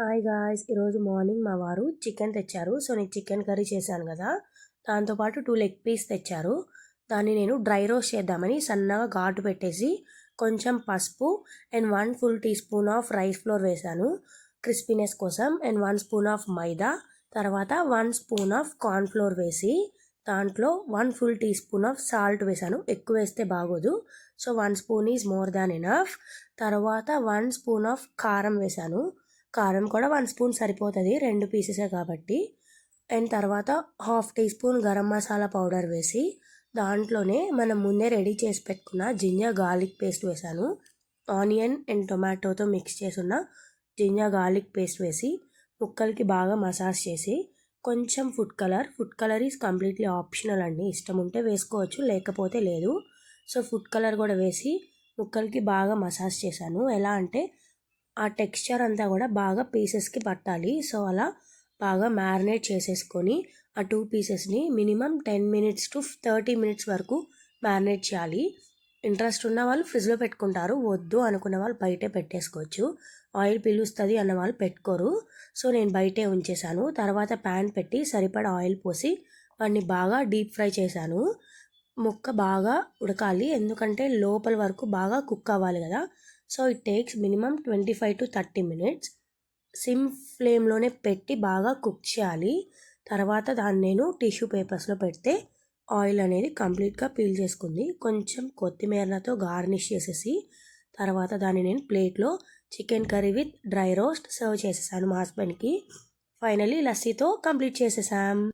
Hi guys, ఈరోజు morning మా వారు చికెన్ తెచ్చారు. సో నేను చికెన్ కర్రీ చేశాను కదా, దాంతోపాటు 2 లెగ్ పీస్ తెచ్చారు. దాన్ని నేను డ్రై రోస్ట్ చేద్దామని సన్నగా ఘాటు పెట్టేసి కొంచెం పసుపు and 1 full teaspoon of rice flour వేశాను క్రిస్పీనెస్ కోసం. అండ్ 1 స్పూన్ ఆఫ్ మైదా, తర్వాత 1 స్పూన్ ఆఫ్ కార్న్ ఫ్లోర్ వేసి దాంట్లో 1 full teaspoon of salt వేశాను. ఎక్కువ వేస్తే బాగోదు, so 1 spoon is more than enough. తర్వాత 1 స్పూన్ ఆఫ్ కారం వేశాను. కారం కూడా 1 స్పూన్ సరిపోతుంది, 2 పీసెసే కాబట్టి. అండ్ తర్వాత half teaspoon garam masala powder వేసి దాంట్లోనే మనం ముందే రెడీ చేసి పెట్టుకున్న జింజర్ గార్లిక్ పేస్ట్ వేశాను. ఆనియన్ అండ్ టొమాటోతో మిక్స్ చేసున్న జింజర్ గార్లిక్ పేస్ట్ వేసి ముక్కలకి బాగా మసాజ్ చేసి కొంచెం food colour is completely optional అండి, ఇష్టం ఉంటే వేసుకోవచ్చు, లేకపోతే లేదు. సో ఫుడ్ కలర్ కూడా వేసి ముక్కలకి బాగా మసాజ్ చేశాను. ఎలా అంటే ఆ టెక్స్చర్ అంతా కూడా బాగా పీసెస్కి పట్టాలి. సో అలా బాగా మ్యారినేట్ చేసేసుకొని ఆ 2 పీసెస్ని మినిమం 10 మినిట్స్ టు 30 మినిట్స్ వరకు మ్యారినేట్ చేయాలి. ఇంట్రెస్ట్ ఉన్న వాళ్ళు ఫ్రిడ్జ్లో పెట్టుకుంటారు, వద్దు అనుకున్న వాళ్ళు బయటే పెట్టేసుకోవచ్చు. ఆయిల్ పిలుస్తుంది అన్న వాళ్ళు పెట్టుకోరు. సో నేను బయటే ఉంచేసాను. తర్వాత ప్యాన్ పెట్టి సరిపడా ఆయిల్ పోసి వాడిని బాగా డీప్ ఫ్రై చేశాను. ముక్క బాగా ఉడకాలి, ఎందుకంటే లోపల వరకు బాగా కుక్ అవ్వాలి కదా. So it takes minimum 25 to 30 minutes. SIM ఫ్లేమ్లోనే పెట్టి బాగా కుక్ చేయాలి. తర్వాత దాన్ని నేను టిష్యూ పేపర్స్లో పెడితే ఆయిల్ అనేది కంప్లీట్గా పీల్ చేసుకుంది. కొంచెం కొత్తిమీరతో గార్నిష్ చేసేసి తర్వాత దాన్ని నేను ప్లేట్లో chicken curry with dry roast serve చేసేసాను మా హస్బెండ్కి. ఫైనలీ లస్సీతో కంప్లీట్ చేసేసాం.